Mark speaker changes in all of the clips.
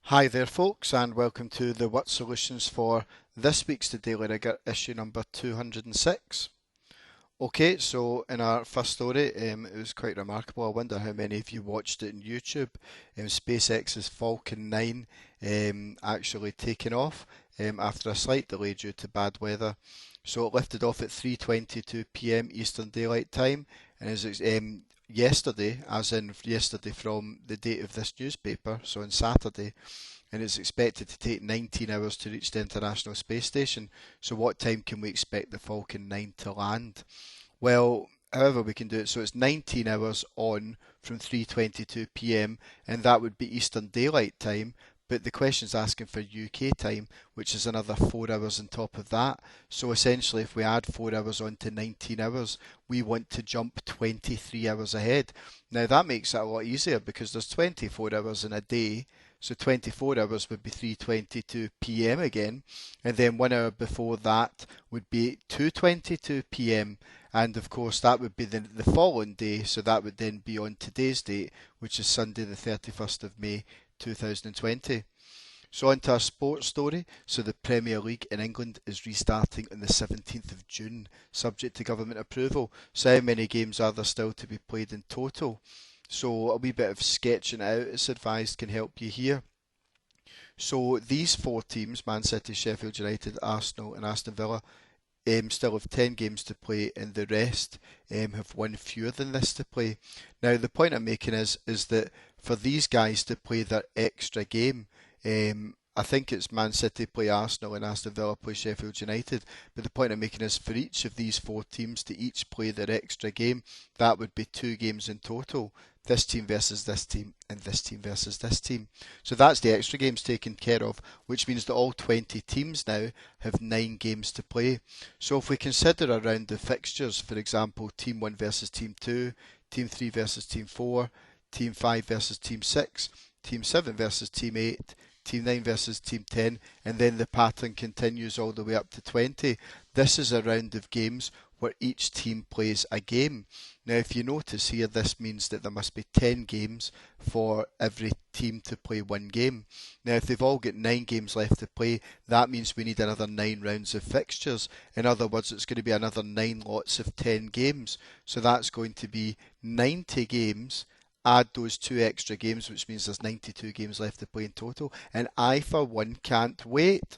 Speaker 1: Hi there folks, and welcome to the What Solutions for this week's The Daily Rigour issue number 206. Okay, so in our first story, it was quite remarkable. I wonder how many of you watched it on YouTube. SpaceX's Falcon 9 actually taking off after a slight delay due to bad weather. So it lifted off at 3:22 p.m. Eastern Daylight Time, and yesterday, as in yesterday from the date of this newspaper, so on Saturday, and it's expected to take 19 hours to reach the International Space Station. So what time can we expect the Falcon 9 to land? Well, however we can do it, so it's 19 hours on from 3:22 p.m. and that would be Eastern Daylight Time. But the question's asking for UK time, which is another 4 hours on top of that. So essentially, if we add 4 hours onto 19 hours, we want to jump 23 hours ahead. Now that makes it a lot easier because there's 24 hours in a day. So 24 hours would be 3:22 p.m. again, and then 1 hour before that would be 2:22 p.m. And of course, that would be the following day, so that would then be on today's date, which is Sunday, the 31st of May 2020. So on to our sports story. So the Premier League in England is restarting on the 17th of June, subject to government approval. So how many games are there still to be played in total? So a wee bit of sketching out, it's advised, can help you here. So these four teams, Man City, Sheffield United, Arsenal and Aston Villa, still have 10 games to play, and the rest have one fewer than this to play. Now, the point I'm making is that for these guys to play their extra game, I think it's Man City play Arsenal and Aston Villa play Sheffield United. But the point I'm making is for each of these four teams to each play their extra game, that would be 2 games in total. This team versus this team, and this team versus this team. So that's the extra games taken care of, which means that all 20 teams now have 9 games to play. So if we consider a round of fixtures, for example, Team 1 versus Team 2, Team 3 versus Team 4, Team 5 versus Team 6, Team 7 versus Team 8, Team 9 versus Team 10, and then the pattern continues all the way up to 20. This is a round of games where each team plays a game. Now, if you notice here, this means that there must be 10 games for every team to play one game. Now, if they've all got 9 games left to play, that means we need another 9 rounds of fixtures. In other words, it's going to be another 9 lots of 10 games. So that's going to be 90 games. Add those 2 extra games, which means there's 92 games left to play in total. And I, for one, can't wait.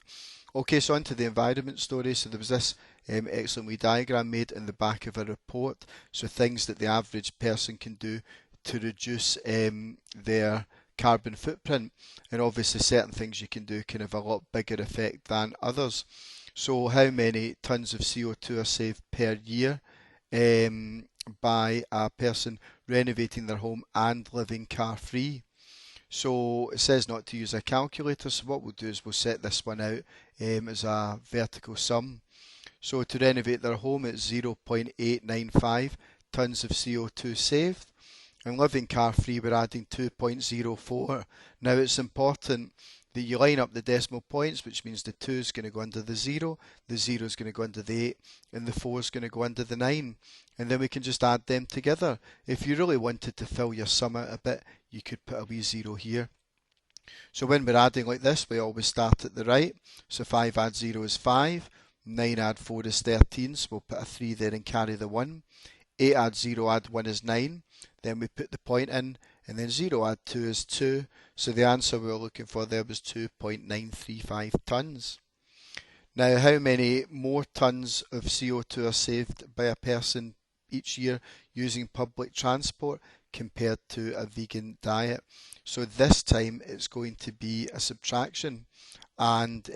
Speaker 1: Okay, so on to the environment story. So there was this excellent wee diagram made in the back of a report. So things that the average person can do to reduce their carbon footprint. And obviously certain things you can do can have a lot bigger effect than others. So how many tons of CO2 are saved per year by a person renovating their home and living car free? So it says not to use a calculator, so what we'll do is we'll set this one out as a vertical sum. So to renovate their home, it's 0.895 tonnes of CO2 saved. And living car free, we're adding 2.04. Now it's important that you line up the decimal points, which means the 2 is going to go under the 0 is going to go under the 8, and the 4 is going to go under the 9. And then we can just add them together. If you really wanted to fill your sum out a bit, you could put a wee 0 here. So when we're adding like this, we always start at the right. So 5 add 0 is 5. 9 add 4 is 13, so we'll put a 3 there and carry the 1. 8 add 0 add 1 is 9. Then we put the point in, and then 0 add 2 is 2. So the answer we were looking for there was 2.935 tonnes. Now, how many more tonnes of CO2 are saved by a person each year using public transport compared to a vegan diet? So this time it's going to be a subtraction, and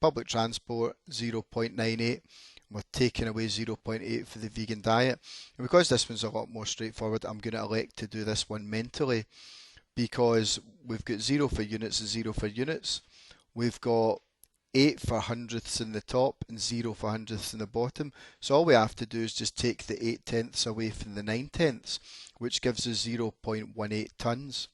Speaker 1: public transport 0.98. We're taking away 0.8 for the vegan diet. And because this one's a lot more straightforward, I'm going to elect to do this one mentally, because we've got 0 for units and 0 for units. We've got 8 for hundredths in the top and 0 for hundredths in the bottom. So all we have to do is just take the 8 tenths away from the 9 tenths, which gives us 0.18 tonnes.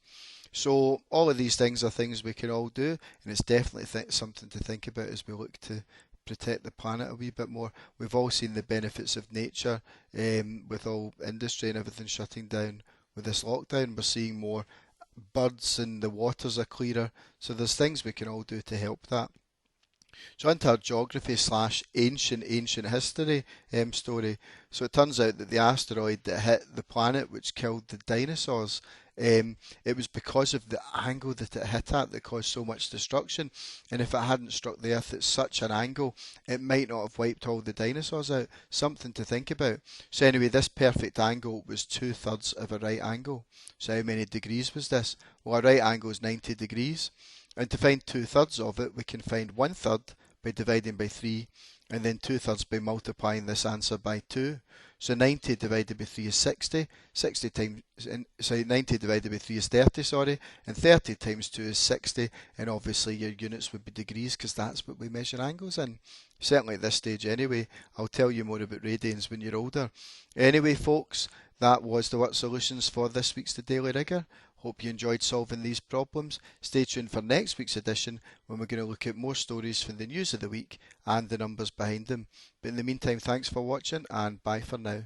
Speaker 1: So all of these things are things we can all do, and it's definitely something to think about as we look to protect the planet a wee bit more. We've all seen the benefits of nature with all industry and everything shutting down. With this lockdown, we're seeing more birds and the waters are clearer. So there's things we can all do to help that. So into our geography slash ancient history story. So it turns out that the asteroid that hit the planet, which killed the dinosaurs, it was because of the angle that it hit at that caused so much destruction. And if it hadn't struck the Earth at such an angle, it might not have wiped all the dinosaurs out. Something to think about. So anyway, this perfect angle was 2/3 of a right angle. So how many degrees was this? Well, a right angle is 90 degrees. And to find 2/3 of it, we can find 1/3 by dividing by 3, and then 2/3 by multiplying this answer by 2. So 90 divided by 3 is 60. 60 times, sorry, 90 divided by 3 is 30, sorry, and 30 times 2 is 60, and obviously your units would be degrees because that's what we measure angles in. Certainly at this stage anyway. I'll tell you more about radians when you're older. Anyway, folks, that was the word solutions for this week's The Daily Rigour. Hope you enjoyed solving these problems. Stay tuned for next week's edition when we're going to look at more stories from the news of the week and the numbers behind them. But in the meantime, thanks for watching and bye for now.